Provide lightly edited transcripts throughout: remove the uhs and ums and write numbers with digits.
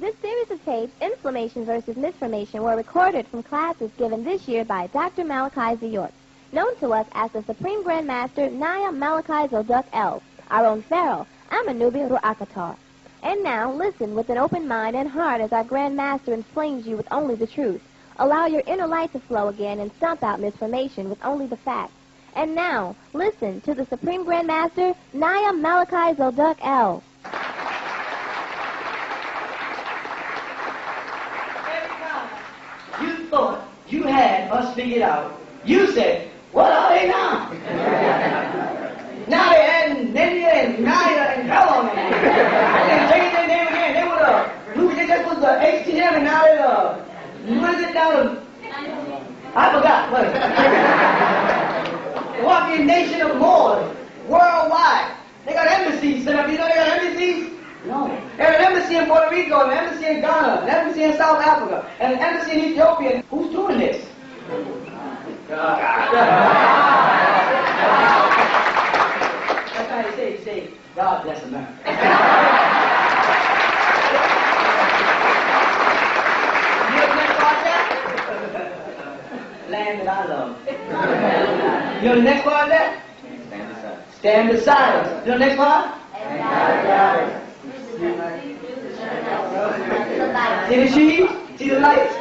This series of tapes, Inflammation versus Misformation, were recorded from classes given this year by Dr. Malachi York, known to us as the Supreme Grand Master Naya Malachi Zoduk El, our own Pharaoh, Amanubi Ru'akatar. And now, listen with an open mind and heart as our Grand Master inflames you with only the truth. Allow your inner light to flow again and stomp out misformation with only the facts. And now, listen to the Supreme Grand Master Naya Malachi Zoduk El. You thought you had us figured out. You said, what are they now? Now they adding Ninja and Naya and hell on them. They changed their name again. They were they just was the HTM and now they what is it down? I forgot. What? Walking nation of Moors, worldwide. They got embassies set up. You know they got embassies? No. There's an embassy in Puerto Rico, an embassy in Ghana, an embassy in South Africa, and an embassy in Ethiopia. Who's doing this? God. That's how you say, God bless America. You know the next part of that? Land that I love. You know the next part of that? Stand beside us. You know the next part? See the sheep? See the lights?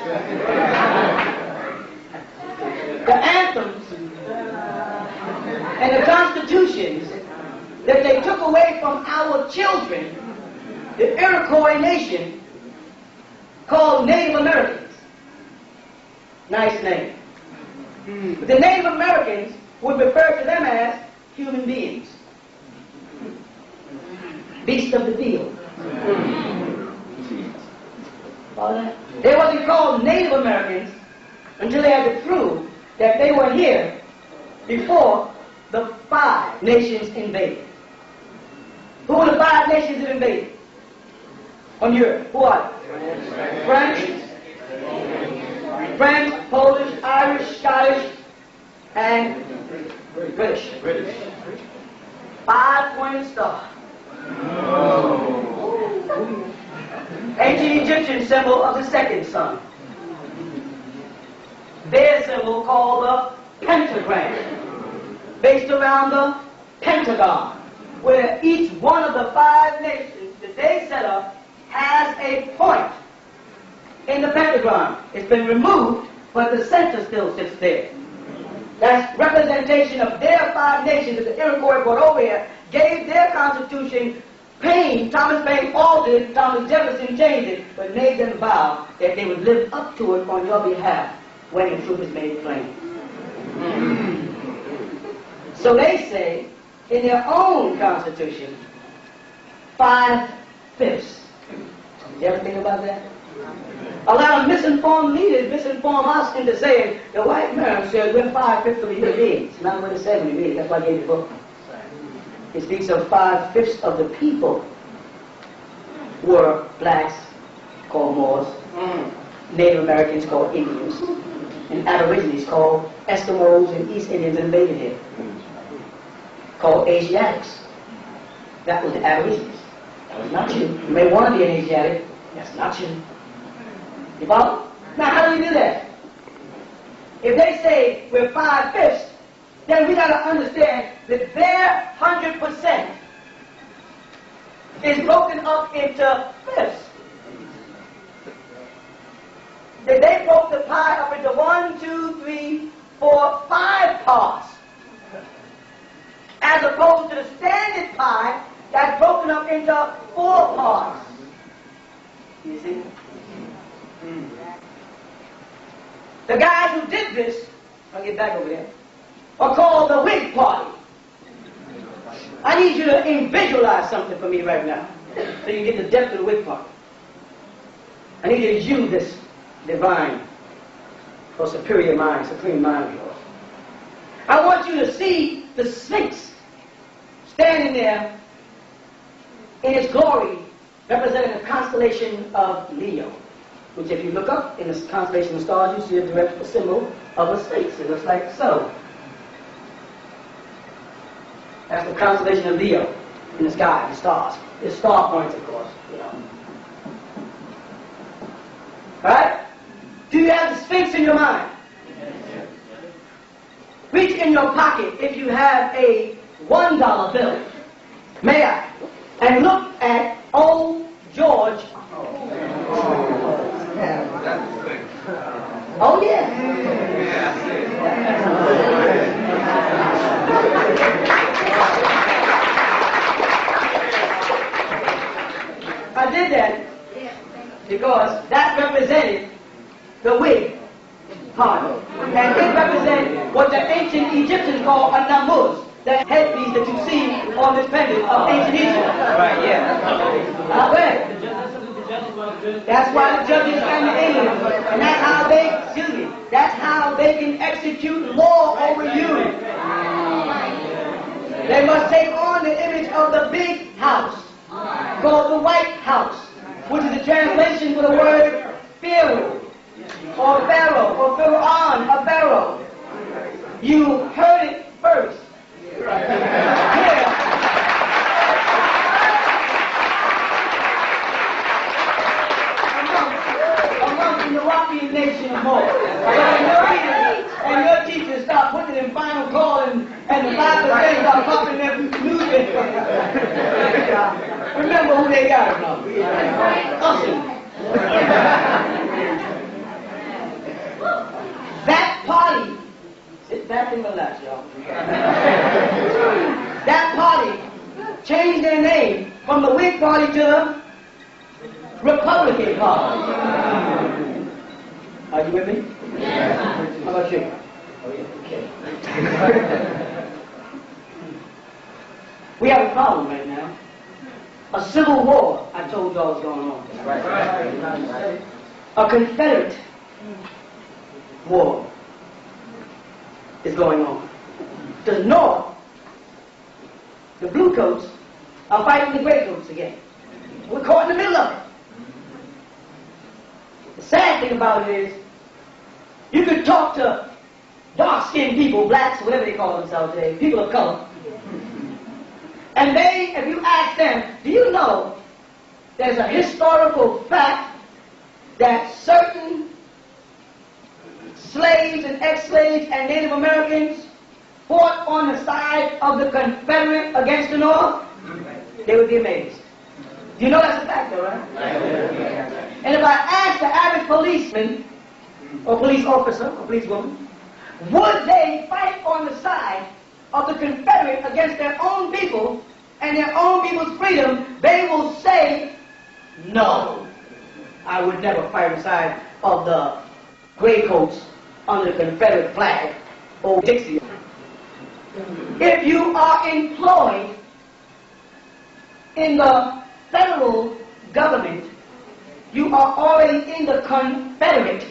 The anthems and the constitutions that they took away from our children, the Iroquois nation, called Native Americans. Nice name. But the Native Americans would refer to them as human beings. Beasts of the field. They wasn't called Native Americans until they had to prove that they were here before the 5 nations invaded. Who were the 5 nations that invaded? On Europe. Who are they? French, Polish, Irish, Scottish, and British. 5-pointed star. Ancient Egyptian symbol of the second sun. Their symbol called the pentagram, based around the Pentagon, where each one of the 5 nations that they set up has a point in the pentagon. It's been removed, but the center still sits there. That's representation of their 5 nations that the Iroquois brought over here, gave their constitution. Thomas Paine altered it, Thomas Jefferson changed it, but made them vow that they would live up to it on your behalf when the truth is made plain. So they say, in their own constitution, 5/5. You ever think about that? A lot of misinformed leaders misinform us into saying, the white man says we're 5/5 of the human beings. Not what it says when you read it. That's why I gave the book. It speaks of 5/5 of the people were blacks, called Moors, Native Americans called Indians, and Aborigines called Eskimos and East Indians invaded here, called Asiatics. That was the Aborigines. That was not you. You may want to be an Asiatic. That's not you. You follow? Now, how do you do that? If they say we're 5/5, then we got to understand that their 100% is broken up into fifths. That they broke the pie up into 1, 2, 3, 4, 5 parts, as opposed to the standard pie that's broken up into 4 parts. You see? The guys who did this, I'll get back over there, are called the Whig Party. I need you to visualize something for me right now, so you get the depth of the Whig Party. I need you to use this divine or superior mind, supreme mind of yours. I want you to see the Sphinx standing there in its glory, representing the constellation of Leo, which if you look up in the constellation of stars, you see a direct symbol of a Sphinx. It looks like so. That's the constellation of Leo in the sky, the stars. It's star points, of course, you know. Right? Do you have the Sphinx in your mind? Reach in your pocket if you have a $1 bill. May I? And look at old George. Oh, yeah. I did that because that represented the wig part. And it represented what the ancient Egyptians called a namuz, the headpiece that you see on this pendant of ancient Egypt. Right, yeah. That's why the judges stand in England. And that's how that's how they can execute law over you. They must take on the image of the big house, called the White House, which is a translation for the word Pharaoh, or Pharaoh, or Pharaoh, a Pharaoh. You heard it first. Here. Among the Wu-nuwaupu nation of more. And your teachers start putting in final call and the 5% start popping their newspaper. Remember who they got it from. Asaru. That party, sit back and relax, y'all. That party changed their name from the Whig Party to the Republican Party. Are you with me? Yeah. How about you? Oh, yeah. Okay. We have a problem right now. A civil war, I told y'all, is going on. Right. A Confederate war is going on. The North, the blue coats, are fighting the gray coats again. We're caught in the middle of it. The sad thing about it is, you could talk to dark-skinned people, blacks, whatever they call themselves today, people of color, and they, if you ask them, do you know there's a historical fact that certain slaves and ex-slaves and Native Americans fought on the side of the Confederate against the North? They would be amazed. You know that's a fact, though, right? And if I asked the average policeman, or police officer, or police woman, would they fight on the side of the Confederate against their own people and their own people's freedom, they will say, no. I would never fight on the side of the gray coats under the Confederate flag, or Dixie. If you are employed in the federal government, you are already in the Confederate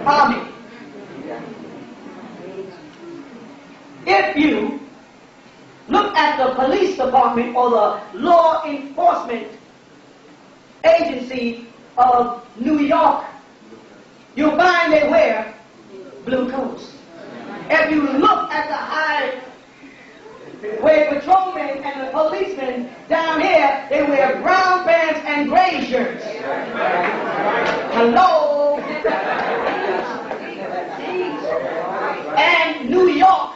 Army. If you look at the police department or the law enforcement agency of New York, you'll find they wear blue coats. If you look at the highway patrolmen and the policemen down here, they wear brown pants and gray shirts. Hello? And New York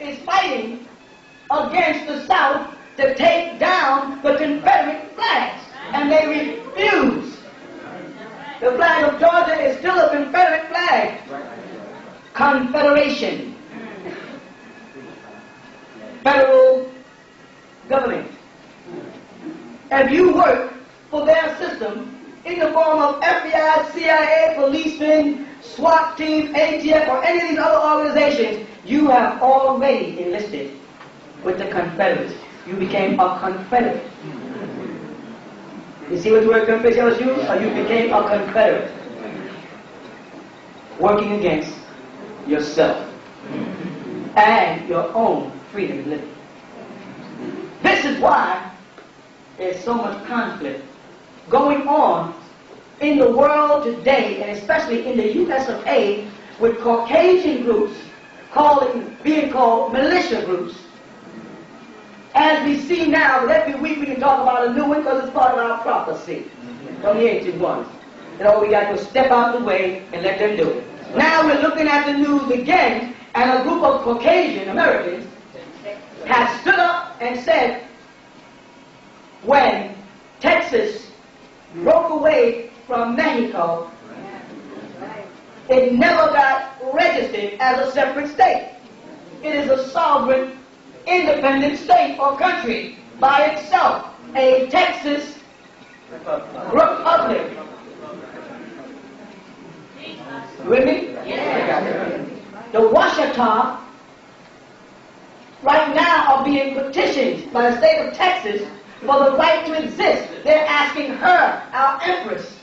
is fighting against the South to take down the Confederate flags, and they refuse. The flag of Georgia is still a Confederate flag. Confederation. Federal government. If you work for their system in the form of FBI, CIA, policemen, SWAT team, ATF, or any of these other organizations, you have already enlisted with the Confederates. You became a Confederate. You see what the word Confederate tells you? Or you became a Confederate. Working against yourself and your own freedom of living. This is why there's so much conflict going on in the world today, and especially in the US of A, with Caucasian groups being called militia groups. As we see now, that every week we can talk about a new one because it's part of our prophecy from the ancient ones. that all we got to do is step out the way and let them do it. Now we're looking at the news again, and a group of Caucasian Americans has stood up and said, when Texas broke away from Mexico, it never got registered as a separate state. It is a sovereign, independent state or country by itself, a Texas Republic. You with me? Yeah. The Washita right now are being petitioned by the state of Texas for the right to exist. They're asking her, our empress,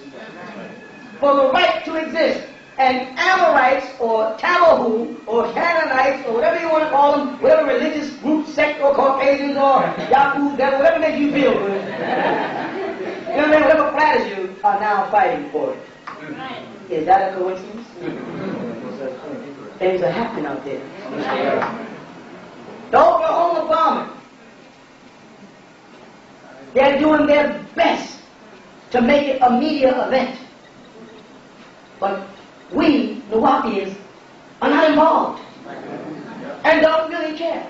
for the right to exist. And Amorites or Tamahu or Canaanites or whatever you want to call them, whatever religious group, sect or Caucasians or Yahoos, whatever makes you feel good, you know what I mean? Whatever flatters you are now fighting for it. Is that a coincidence? Things are happening out there. The Oklahoma bombing. They're doing their best to make it a media event. But we, the Wapians, are not involved and don't really care.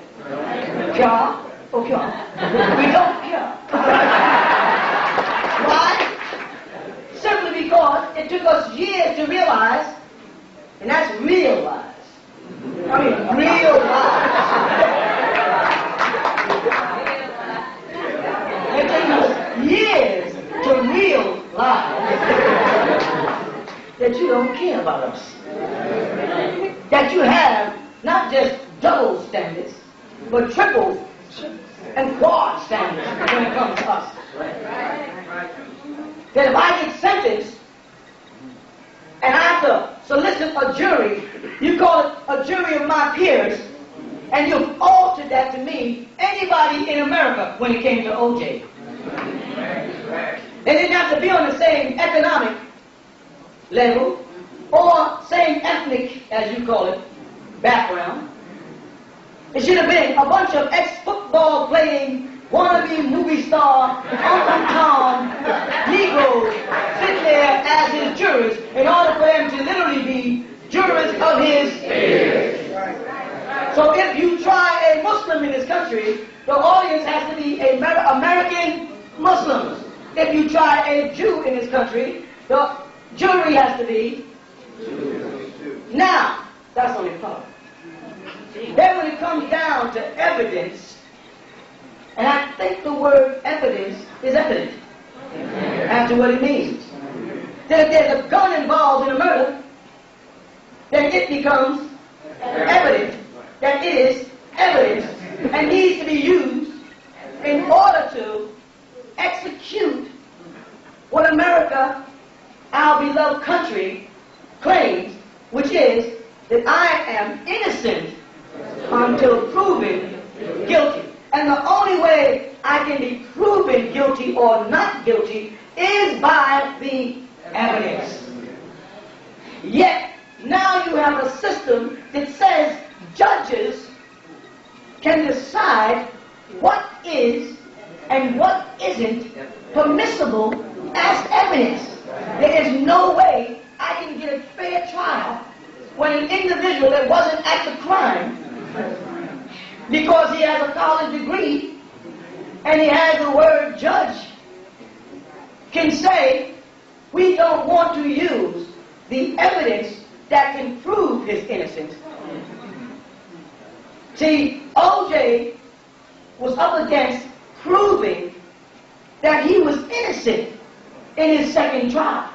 Care or care? We don't care. Why? Simply because it took us years to realize, and that's realize. I mean, realize. It took us years to realize that you don't care about us. That you have not just double standards, but triple and quad standards when it comes to us. That if I get sentenced and I have to solicit a jury, you call it a jury of my peers, and you've altered that to mean anybody in America when it came to OJ. They didn't have to be on the same economic level or same ethnic, as you call it, background. It should have been a bunch of ex-football playing wannabe movie star Uncle Tom Negroes sit there as his jurors in order for them to literally be jurors of his peers. So if you try a Muslim in this country, the audience has to be American Muslims. If you try a Jew in this country, the jury has to be Jews. Now, that's only part. Then when it comes down to evidence, and I think the word evidence is evident as to what it means. That if there's a gun involved in a murder, then it becomes evident that it is evidence and needs to be used in order to execute what America, our beloved country, claims, which is that I am innocent until proven guilty. And the only way I can be proven guilty or not guilty is by the evidence. Yet, now you have a system that says judges can decide what is and what isn't permissible as evidence. There is no way I can get a fair trial when an individual that wasn't at the crime, because he has a college degree and he has the word judge, can say, we don't want to use the evidence that can prove his innocence. See, OJ was up against proving that he was innocent in his second trial,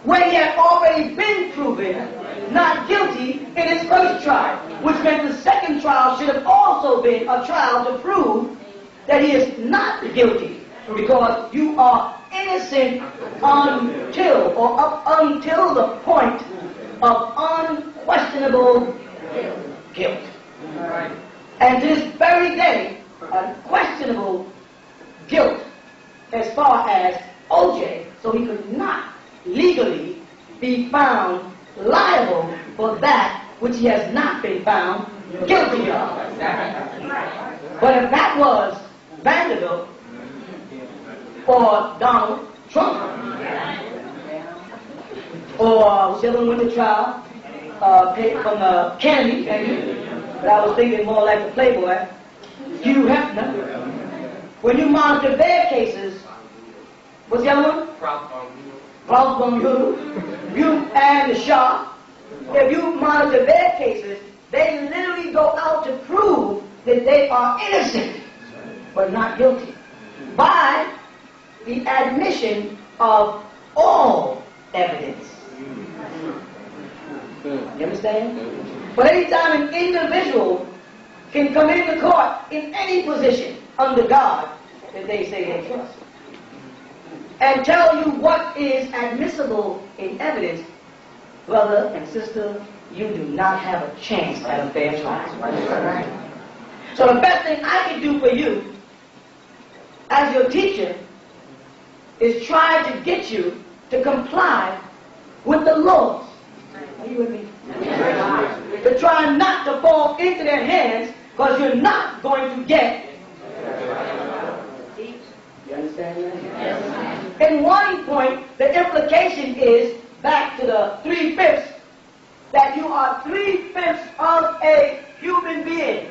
when he had already been proven not guilty in his first trial, which meant the second trial should have also been a trial to prove that he is not guilty, because you are innocent until, or up until the point of unquestionable guilt. And to this very day, unquestionable guilt as far as OJ, so he could not legally be found liable for that which he has not been found guilty of. But if that was Vanderbilt or Donald Trump, Or whichever one went to trial, from Kennedy, but I was thinking more like the Playboy, Hugh Hefner. When you monitor their cases, what's the other one? You and the Shah. If you monitor their cases, they literally go out to prove that they are innocent, but not guilty, by the admission of all evidence. You understand? But anytime an individual can come into court in any position under God that they say they trust, and tell you what is admissible in evidence, brother and sister, you do not have a chance at a fair trial. So the best thing I can do for you as your teacher is try to get you to comply with the laws. Are you with me? To try not to fall into their hands, because you're not going to get. You understand that? Yes. In one point, the implication is back to the 3/5, that you are 3/5 of a human being.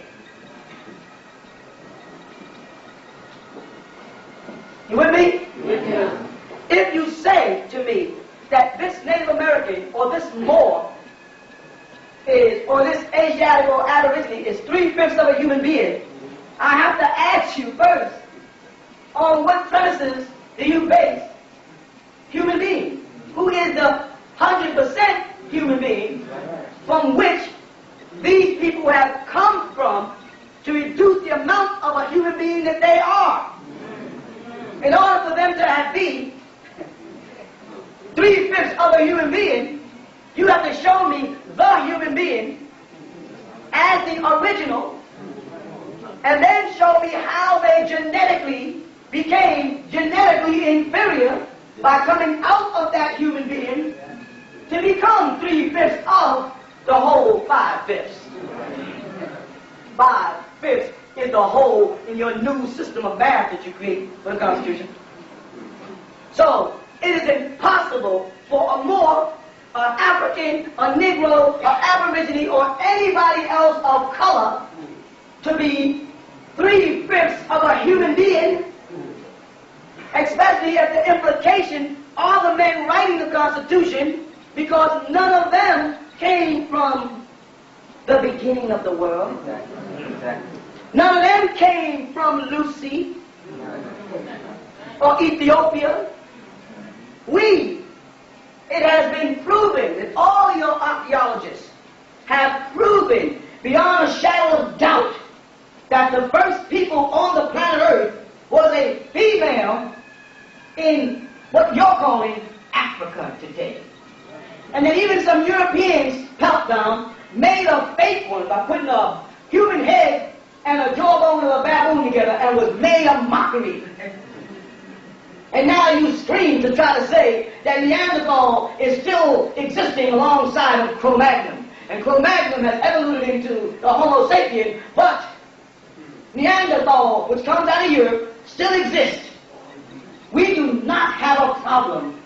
You with me? Yes. If you say to me that this Native American or this Moor is, or this Asiatic or Aborigine is 3/5 of a human being, I have to ask you first, on what premises do you base human being? Who is the 100% human being from which these people have come from to reduce the amount of a human being that they are? In order for them to have been 3/5 of a human being, you have to show me the human being as the original, and then show me how they genetically became genetically inferior by coming out of that human being to become 3/5 of the whole 5/5. 5/5 is the whole in your new system of math that you create for the Constitution. So it is impossible for a Moor, an African, a Negro, an Aborigine, or anybody else of color to be 3/5 of a human being, especially if the implication are the men writing the Constitution, because none of them came from the beginning of the world. None of them came from Lucy or Ethiopia. It has been proven that all your archaeologists have proven beyond a shadow of doubt that the first people on the planet Earth was a female in what you're calling Africa today. And that even some Europeans pelt down made a fake one by putting a human head and a jawbone of a baboon together and was made a mockery. And now you scream to try to say that Neanderthal is still existing alongside of Cro-Magnon. And Cro-Magnon has evoluted into the Homo sapien, but Neanderthal, which comes out of Europe, still exists. We do not have a problem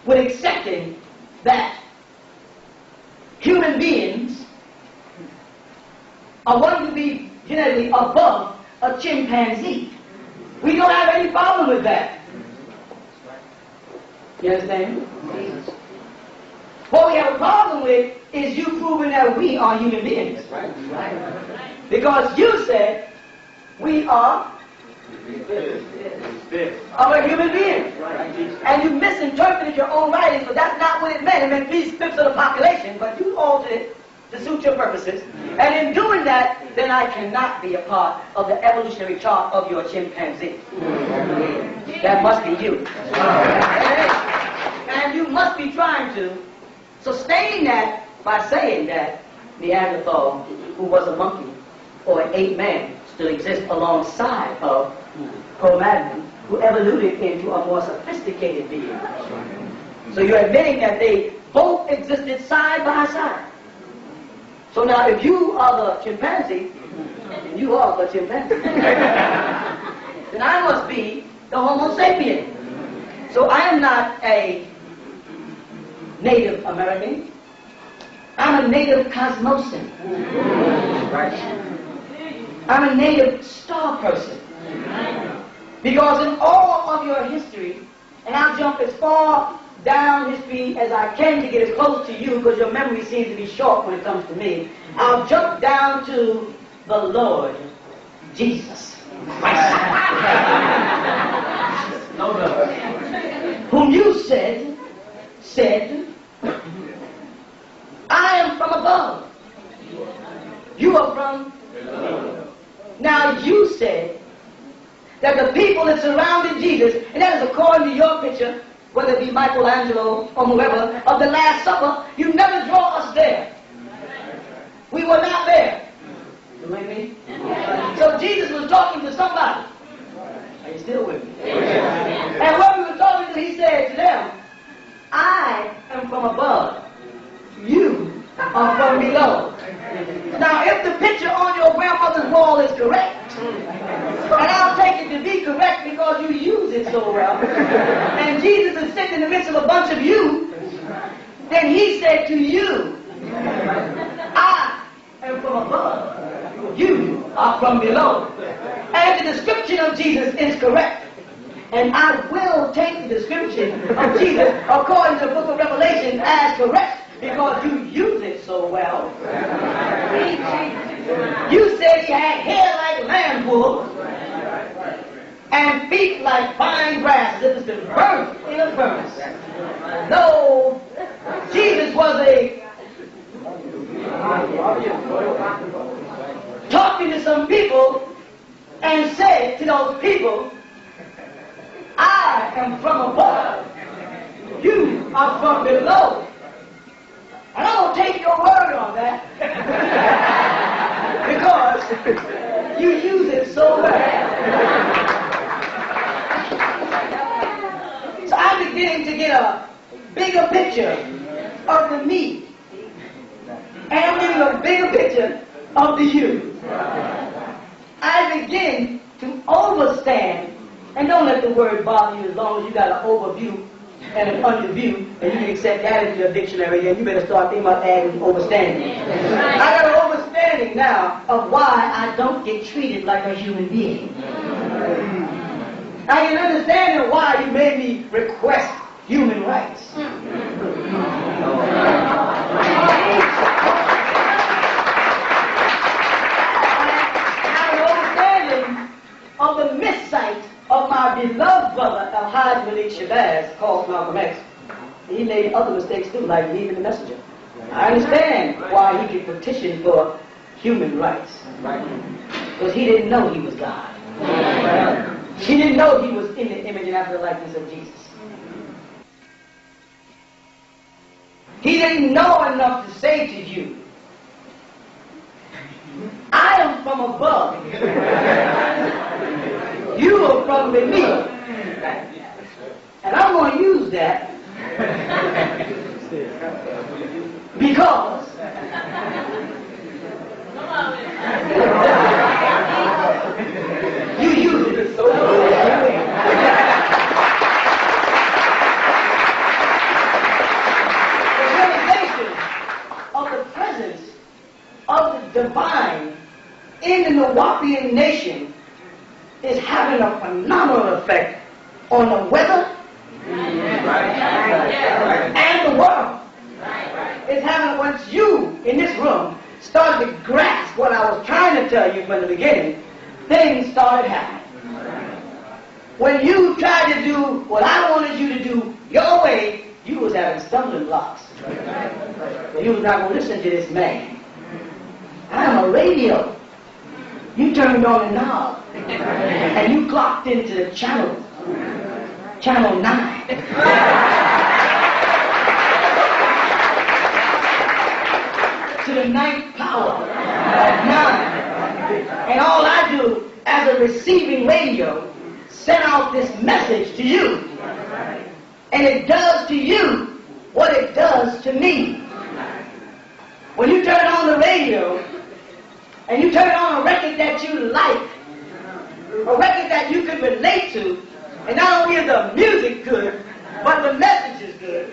with accepting that human beings are going to be genetically above a chimpanzee. We don't have any problem with that. You understand? What we have a problem with is you proving that we are human beings. Because you said we are of a human being. And you misinterpreted your own writings, but that's not what it meant. It meant 3/5 of the population, but you altered it to suit your purposes. And in doing that, then I cannot be a part of the evolutionary chart of your chimpanzee. That must be you. And you must be trying to sustain that by saying that Neanderthal, who was a monkey or an ape man, still exists alongside of Cro-Magnon, who evoluted into a more sophisticated being. So you're admitting that they both existed side by side. So now if you are the chimpanzee, and you are the chimpanzee, then I must be the Homo sapien. So I am not a Native American. I'm a native Cosmosian. I'm a native star person. Because in all of your history, and I'll jump as far down history as I can to get as close to you, because your memory seems to be short when it comes to me, I'll jump down to the Lord Jesus whom you said, I am from above. You are from below. Now you said that the people that surrounded Jesus, and that is according to your picture, whether it be Michelangelo or whoever, of the Last Supper, you never draw us there. We were not there. You with me? So Jesus was talking to somebody. Are you still with me? And when we were talking to, he said to them, I am from above. You are from below. Now, if the picture on your grandmother's wall is correct, and I'll take it to be correct because you use it so well, and Jesus is sitting in the midst of a bunch of you, then he said to you, I am from above. You are from below. And the description of Jesus is correct. And I will take the description of Jesus according to the book of Revelation as correct because you use it so well. You said he had hair like lamb wool and feet like fine grass as if it's been burnt in a furnace. Though Jesus was talking to some people and said to those people, I am from above. You are from below. And I don't take your word on that because you use it so well. So I'm beginning to get a bigger picture of the me. And I'm getting a bigger picture of the you. I begin to overstand, and don't let the word bother you as long as you got an overview and an underview, and you can accept that into your dictionary, and you better start thinking about adding overstanding. I got an overstanding now of why I don't get treated like a human being. I can understand why you made me request human rights. Of the missight of my beloved brother, Al-Hajj Malik Shabazz, called Malcolm X. He made other mistakes too, like leaving the messenger. I understand why he could petition for human rights. Because he didn't know he was God. He didn't know he was in the image and after the likeness of Jesus. He didn't know enough to say to you, I am from above. You are from beneath. And I'm going to use that because you use it so well. The realization of the presence of the divine in the wu-nuwaupu nation is having a phenomenal effect on the weather and the world. It's having, once you in this room started to grasp what I was trying to tell you from the beginning, things started happening. When you tried to do what I wanted you to do your way, you was having stumbling blocks. But you was not going to listen to this man. I'm a radio. You turned on the knob and you clocked into the channel 9. To the ninth power of 9. And all I do as a receiving radio, send out this message to you. And it does to you what it does to me. When you turn on the radio, and you turn on a record that you like, a record that you can relate to, and not only is the music good, but the message is good.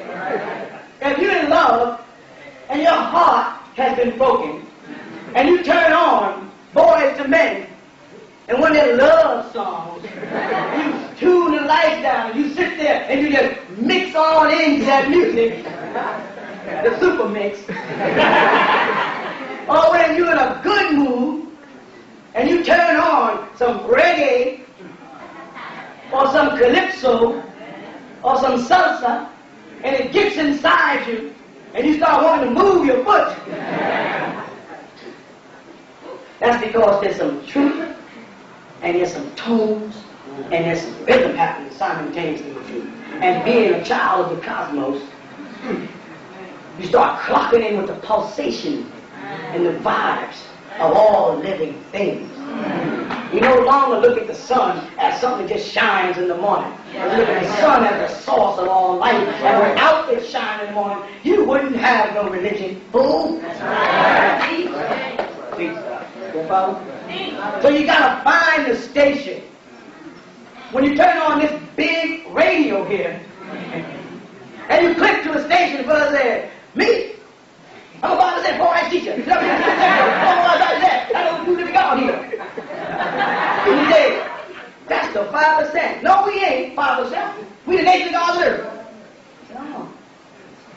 If you love and your heart has been broken, and you turn on Boys to Men, and one of their love songs, you tune the lights down, and you sit there and you just mix on into that music, the super mix. Or when you're in a good mood, and you turn on some reggae, or some calypso, or some salsa, and it gets inside you, and you start wanting to move your foot. That's because there's some truth, and there's some tones, and there's some rhythm happening simultaneously with you. And being a child of the cosmos, you start clocking in with the pulsation and the vibes of all living things. You no longer look at the sun as something that just shines in the morning. You look at the sun as the source of all life. And without it shining in the morning, you wouldn't have no religion. Fool. That's right. So you gotta find the station. When you turn on this big radio here, and you click to a station, the brother said, me? I'm about to say, poor ass teacher. I don't do the God here. And he said, that's the 5%. No, we ain't 5%. We the nation of God's earth. I said, oh,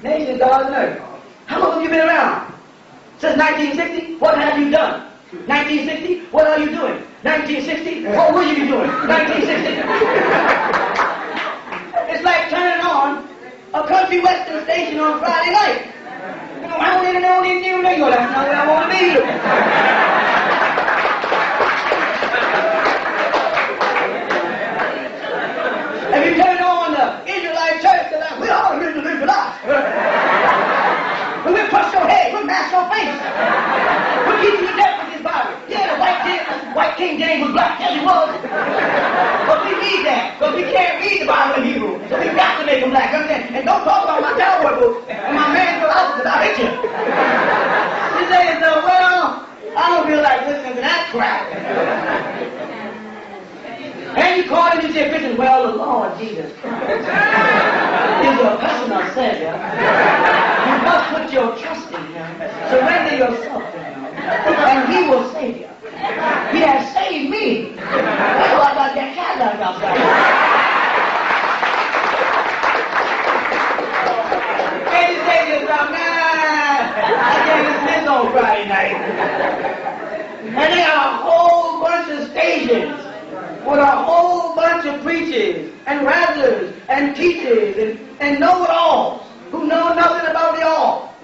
nation of God's earth. How long have you been around? Since 1960? What have you done? 1960? What are you doing? 1960? What will you be doing? 1960? It's like turning on a country western station on Friday night. You know, I don't even know that's not where I want to be. If you turn on the Israelite church, they're like, we all here to live with us. We'll crush your head, we'll mash your face. We'll keep you to death with this Bible. Yeah, the white King James was black, yes he was. But we need that, because we can't read the Bible in Hebrew. So we got to make them black, understand? And don't talk about my cowboy books and my man outfit, I'll hit you. You say, well, I don't feel like listening to that crap. And you call him and you say, Christian, well, the Lord Jesus Christ is your personal Savior. You must put your trust in Him, surrender yourself to Him, and He will save you. He has saved me. That's why I got that cat outside. And you say to yourself, I can't listen to this on Friday night. And they got a whole bunch of stations with a whole bunch of preachers and rattlers and teachers and know-it-alls who know nothing about the all.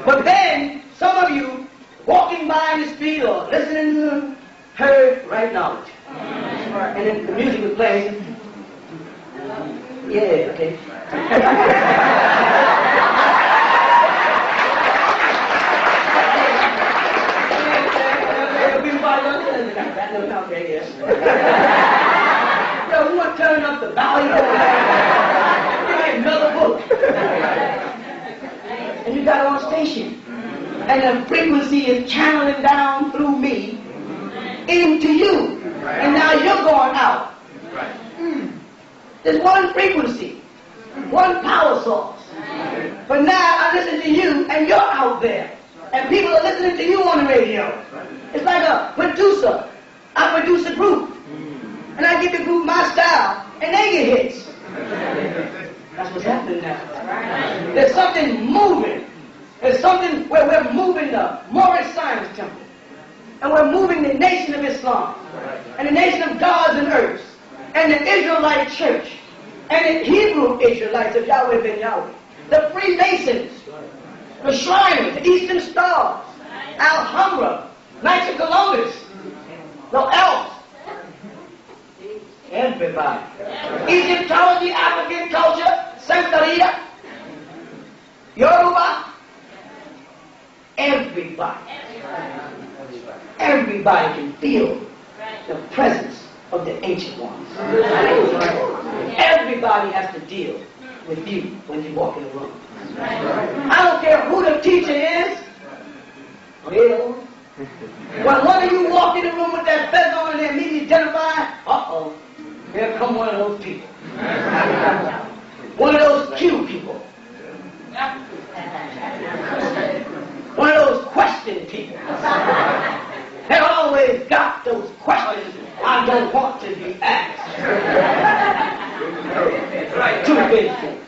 But then, some of you walking by in the street or listening to them heard right knowledge. And then the music was playing. Yeah, okay. Yo, we want to turn up the volume. Another book. And you got it on station. And the frequency is channeling down through me into you. And now you're going out. There's one frequency, one power source. But now I listen to you and you're out there. And people are listening to you on the radio. It's like a producer. I produce a group. And I give the group my style. And they get hits. That's what's happening now. There's something moving. There's something where we're moving the Moorish Science Temple. And we're moving the nation of Islam. And the nation of gods and earths. And the Israelite church. And the Hebrew Israelites of Yahweh ben Yahweh. The Freemasons. The Shriners. The Eastern Stars. Alhambra. Knights of Columbus. The Elves. Everybody. Egyptology, African culture, Santeria, Yoruba. Everybody. Everybody can feel the presence of the ancient ones. Everybody has to deal with you when you walk in the room. I don't care who the teacher is. Well, when one of you walk in the room with that feather on and they immediately identify, uh-oh, here come one of those people. One of those don't want to be asked. Too basic.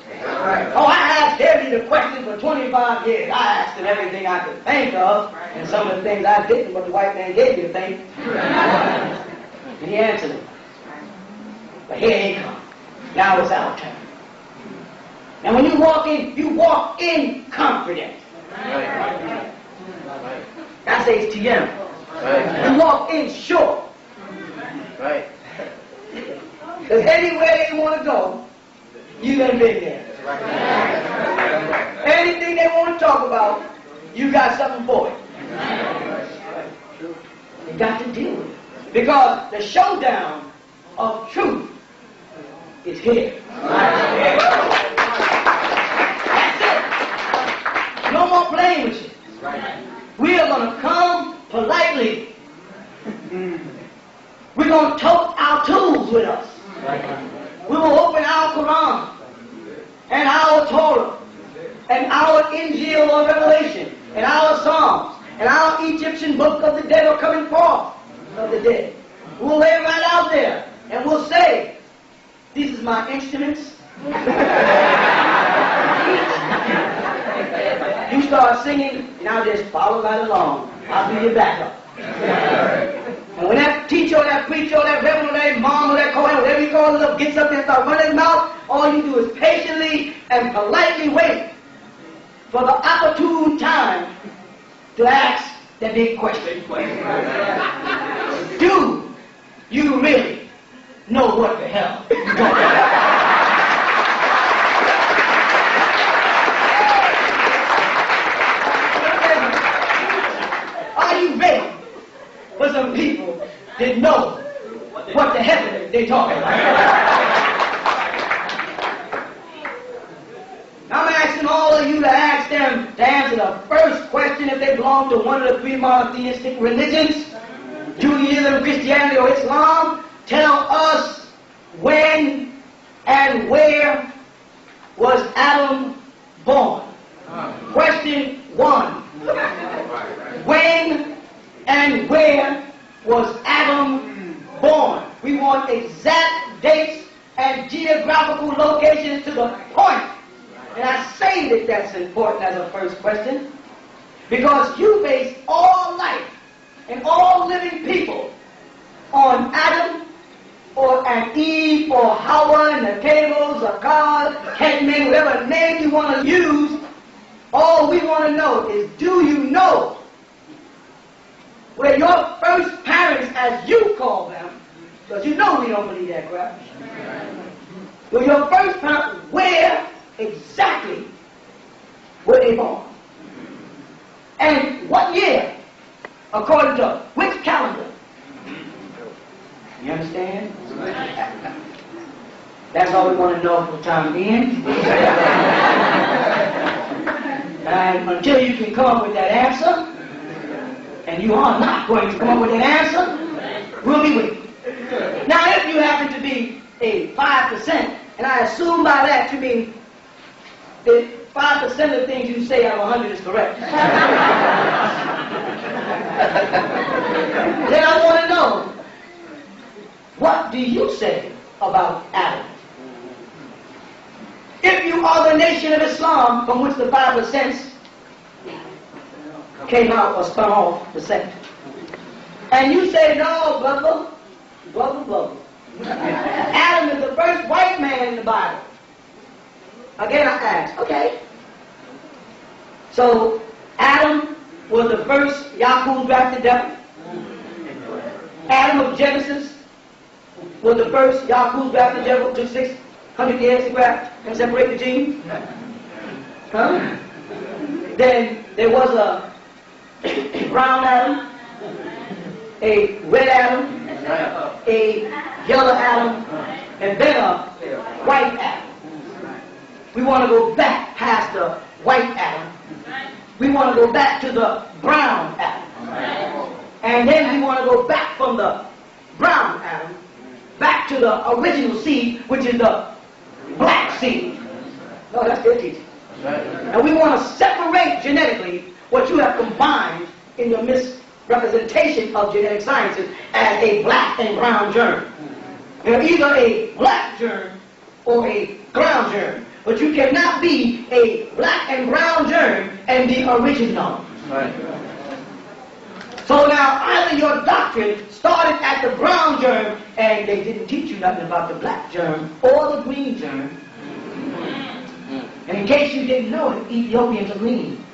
Oh, I asked Harry the question for 25 years. I asked him everything I could think of, and some of the things I didn't, but the white man gave me to think. And he answered it. But here he comes. Now it's our turn. And when you walk in confident. That's HTM. You walk in sure. Right. Because anywhere they want to go, you done been there. Anything they want to talk about, you got something for it. You got to deal with it. Because the showdown of truth is here. That's it. No more playing with you. We are going to come politely. We're going to tote our tools with us. We will open our Quran and our Torah and our Injil or Revelation and our Psalms and our Egyptian book of the dead or coming forth of the dead. We'll lay it right out there and we'll say, these is my instruments. You start singing, and I'll just follow right along. I'll be your backup. And when that teacher or that preacher or that reverend or that mom or that Kohen, whatever you call it, gets up there and starts running his mouth, all you do is patiently and politely wait for the opportune time to ask that big question. Do you really know what the hell you're talking about? Are you ready for some people that know what the hell they're talking about? I'm asking all of you to ask them to answer the first question if they belong to one of the three monotheistic religions, Judaism, Christianity, or Islam. Tell us when and where was Adam born? Question 1. When and where was Adam born? We want exact dates and geographical locations to the point. And I say that that's important as a first question because you base all life and all living people on Adam or an Eve or Hawa and the tables or God, Headman, whatever name you want to use. All we want to know is, do you know where your first parents, as you call them, because you know we don't believe that crap, where your first parents, where exactly were they born? And what year? According to which calendar? You understand? That's all we want to know for the time being. And until you can come up with that answer, and you are not going to come up with that answer, we'll be waiting. Now, if you happen to be a 5%, and I assume by that you mean that 5% of the things you say out of 100 is correct, then I want to know, what do you say about Adam? If you are the nation of Islam from which the 5% came out or spun off the sect, and you say, no, brother, Adam is the first white man in the Bible. Again, I ask, okay. So, Adam was the first Yahoo drafted devil. Adam of Genesis was the first Yahoo drafted devil. Took 600 years to graft and separate the genes. Huh? Then there was a brown Adam, a red Adam, a yellow Adam, and then a white Adam. We want to go back past the white Adam. We want to go back to the brown Adam. And then we want to go back from the brown Adam back to the original seed, which is the black seed. No, that's their teaching. And we want to separate genetically what you have combined in your representation of genetic sciences as a black and brown germ. They're either a black germ or a brown germ. But you cannot be a black and brown germ and be original. Right. So now either your doctrine started at the brown germ and they didn't teach you nothing about the black germ or the green germ. And in case you didn't know it, Ethiopians are green.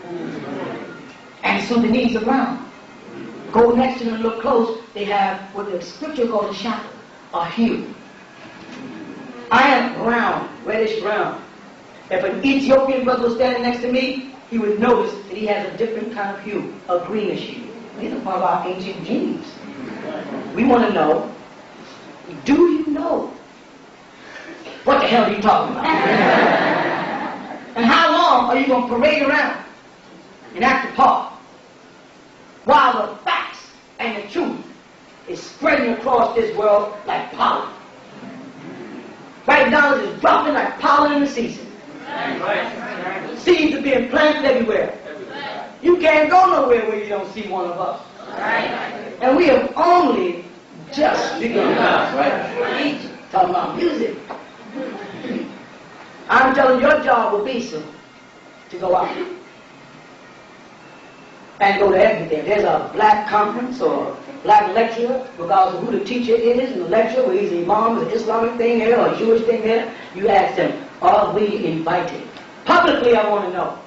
And Sudanese are brown. Go next to them and look close, they have what the scripture calls a shadow, a hue. I am brown, reddish brown. If an Ethiopian brother was standing next to me, he would notice that he has a different kind of hue, a greenish hue. These are part of our ancient genes. We want to know, do you know? What the hell are you talking about? And how long are you going to parade around and act the part while the facts and the truth is spreading across this world like pollen? Right now it is dropping like pollen in the season. Seeds are being planted everywhere. You can't go nowhere where you don't see one of us. And we have only just begun. Talking about music. I'm telling you, your job will be soon to go out and go to everything. There's a black conference or black lecture, regardless of who the teacher is in the lecture, whether he's an imam, an Islamic thing there or a Jewish thing there, you ask them, are we invited? Publicly, I want to know,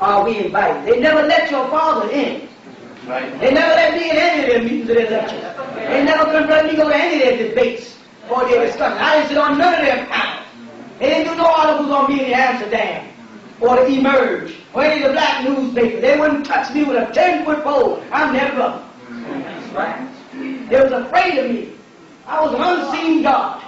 are we invited? They never let your father in. Right. They never let me in any of their meetings or their lectures. They never could let me go to any of their debates or their discussions. I didn't sit on none of their panels. They didn't do no articles on me in Amsterdam or the Emerge or any of the black newspapers. They wouldn't touch me with a 10-foot pole. I'm their brother. Right. They was afraid of me. I was an unseen God,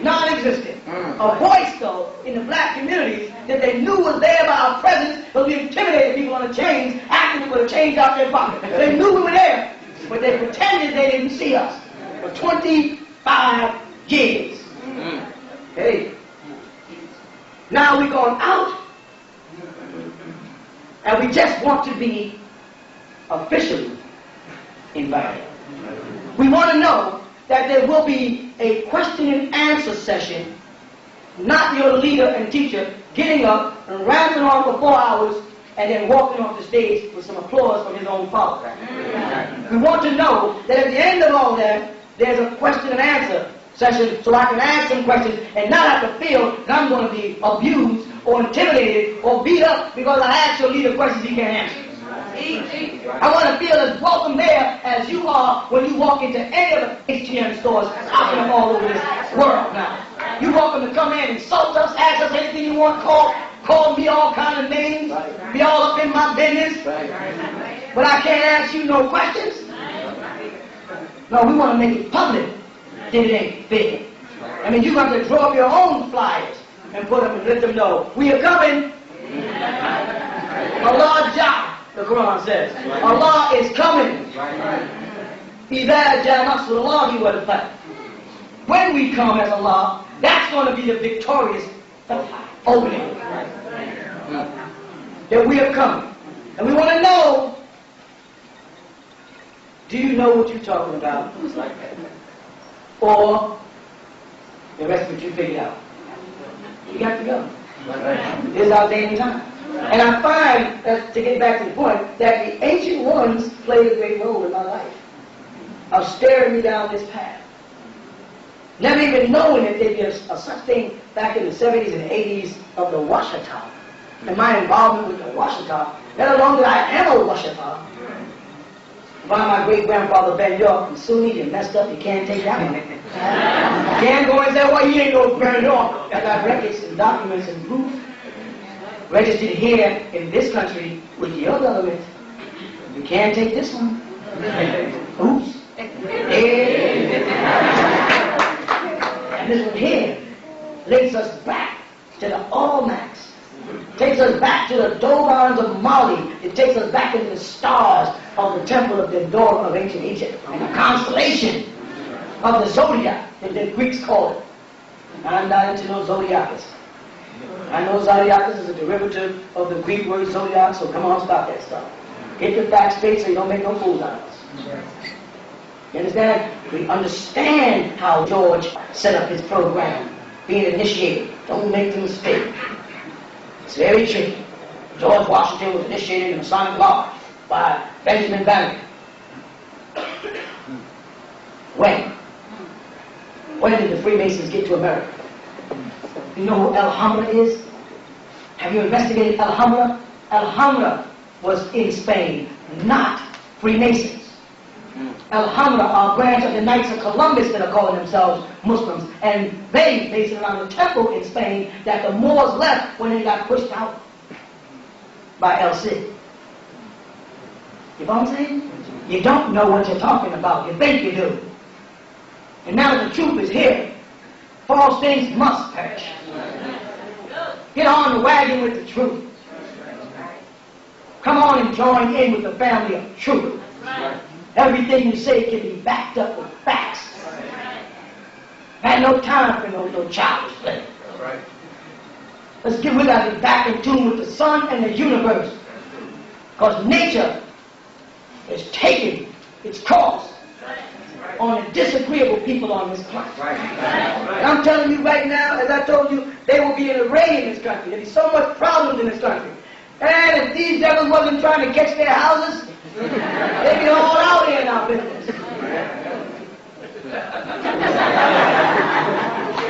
non-existent. A voice, though, in the black communities that they knew was there by our presence, but we intimidated people on the chains, acting with a change out their pocket. They knew we were there, but they pretended they didn't see us for 25 years. Hey. Now we're going out, and we just want to be officially invited. We want to know that there will be a question and answer session, not your leader and teacher getting up and rambling on for 4 hours and then walking off the stage with some applause from his own father. We want to know that at the end of all that, there's a question and answer session so I can ask some questions and not have to feel that I'm going to be abused or intimidated or beat up because I asked your leader questions he can't answer. I want to feel as welcome there as you are when you walk into any of the HTM stores popping up all over this world now. You're welcome to come in, insult us, ask us anything you want, call me all kind of names, be all up in my business. But I can't ask you no questions. No, we want to make it public that it ain't fair. I mean, you have to draw up your own flyers and put them and let them know, we are coming. Allah Jah. The Quran says, Allah is coming. When we come as Allah, that's going to be the victorious opening. That we are coming. And we want to know, do you know what you're talking about? Or the rest of it you figure out. You got to go. This is our day and time. And I find, to get back to the point, that the ancient ones played a great role in my life of staring me down this path. Never even knowing that there'd be a such thing back in the 70s and 80s of the Washita. And my involvement with the Washita, let alone that I am a Washita. By my great-grandfather Ben York from Sunni, you messed up, you can't take that one. You can't go and say, well, you ain't no Ben York. I got records and documents and proof registered here in this country with your government. You can't take this one. Oops. And this one here links us back to the Olmecs. Takes us back to the Dogons of Mali. It takes us back into the stars of the temple of the Dora of ancient Egypt. And the constellation of the zodiac that the Greeks call it. I'm not into no zodiacs. I know zodiacus is a derivative of the Greek word zodiac, so come on, stop that stuff. Get your facts straight so you don't make no fools out of us. You understand? We understand how George set up his program, being initiated. Don't make the mistake. It's very tricky. George Washington was initiated in the Masonic Lodge by Benjamin Banneker. When? When did the Freemasons get to America? You know who Alhambra is? Have you investigated Alhambra? Alhambra was in Spain, not Freemasons. Alhambra are a branch of the Knights of Columbus that are calling themselves Muslims, and they base it around the temple in Spain that the Moors left when they got pushed out by El Cid. You know what I'm saying? You don't know what you're talking about. You think you do. And now that the truth is here, false things must perish. Get on the wagon with the truth. Come on and join in with the family of truth. Everything you say can be backed up with facts. I had no time for no childish play. We got to get back in tune with the sun and the universe. Because nature is taking its course on the disagreeable people on this planet. And I'm telling you right now, as I told you, there will be an array in this country. There'll be so much problems in this country. And if these devils wasn't trying to catch their houses, they'd be all out here in our business.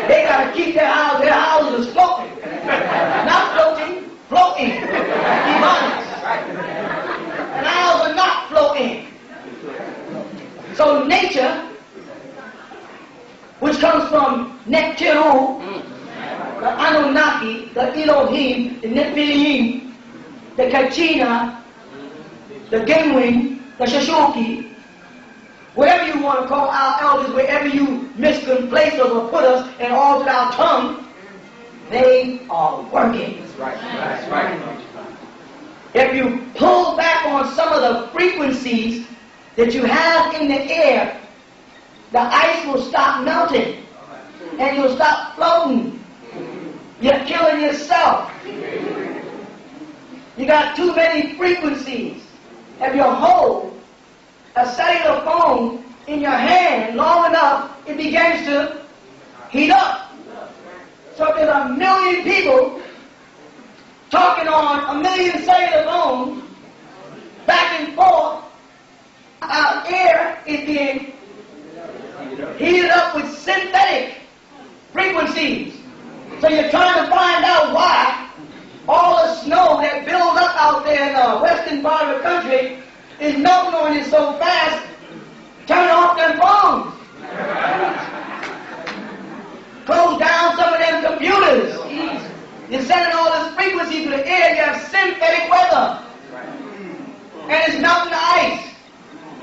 They got to keep their houses floating. Not floating, floating. Keep honest. And ours are not floating. So nature, which comes from Nektiru, the Anunnaki, the Elohim, the Nephilim, the Kachina, the Genwin, the Shoshoki, whatever you want to call our elders, wherever you misplace us or put us and altered our tongue, they are working. That's right. That's right. If you pull back on some of the frequencies that you have in the air, the ice will stop melting and you'll stop floating. You're killing yourself. You got too many frequencies. If you hold a cellular phone in your hand long enough, it begins to heat up. So if there's a million people talking on a million cellular phones back and forth, our air is being heated up with synthetic frequencies. So you're trying to find out why all the snow that builds up out there in the western part of the country is melting on you so fast. Turn off them phones. Close down some of them computers. You're sending all this frequency through the air. You have synthetic weather. And it's melting the ice.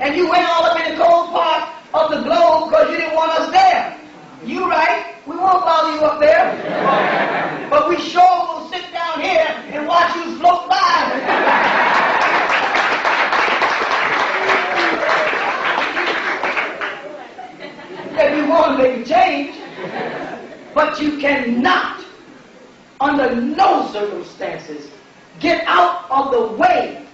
And you went all up in the cold part of the globe because you didn't want us there. You right. We won't follow you up there. But we sure will sit down here and watch you float by. If you want to make a change. But you cannot, under no circumstances, get out of the way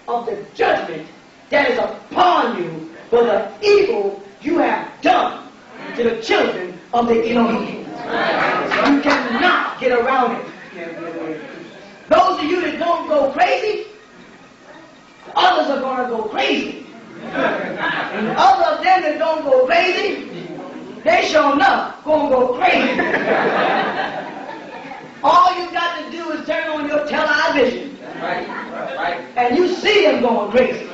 of the judgment that is upon you for the evil you have done to the children of the Elohim. You cannot get around it. Those of you that don't go crazy, others are going to go crazy. And other of them that don't go crazy, they sure enough going to go crazy. All you got to do is turn on your television. And you see them going crazy.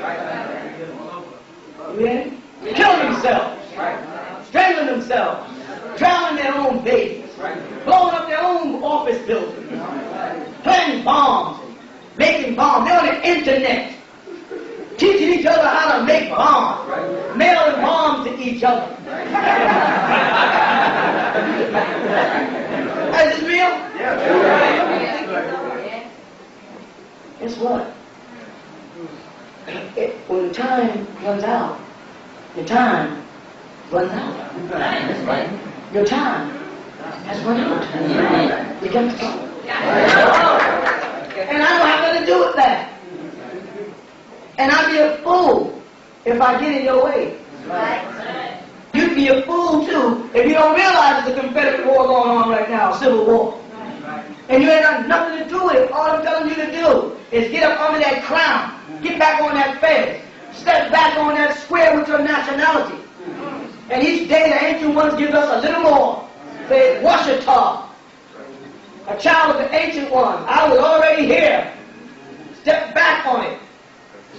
Yeah? Killing themselves. Strangling themselves. Drowning their own babies. Blowing up their own office buildings. Planting bombs. Making bombs. They're on the internet. Teaching each other how to make bombs. Mailing bombs to each other. Is this real? Guess what? When the time runs out, your time runs out. Your time has run out. You got to go. And I don't have nothing to do with that. And I'd be a fool if I get in your way. Right. You'd be a fool too if you don't realize there's a Confederate war going on right now, a civil war. And you ain't got nothing to do with it. All I'm telling you to do is get up under that crown, get back on that fence, step back on that square with your nationality. And each day the ancient ones give us a little more. Say, Washita, a child of the ancient one. I was already here. Step back on it.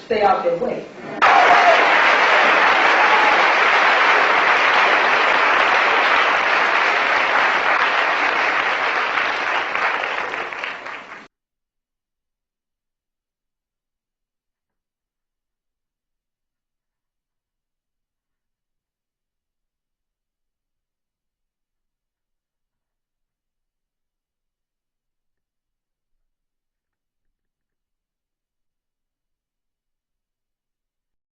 Stay out their way.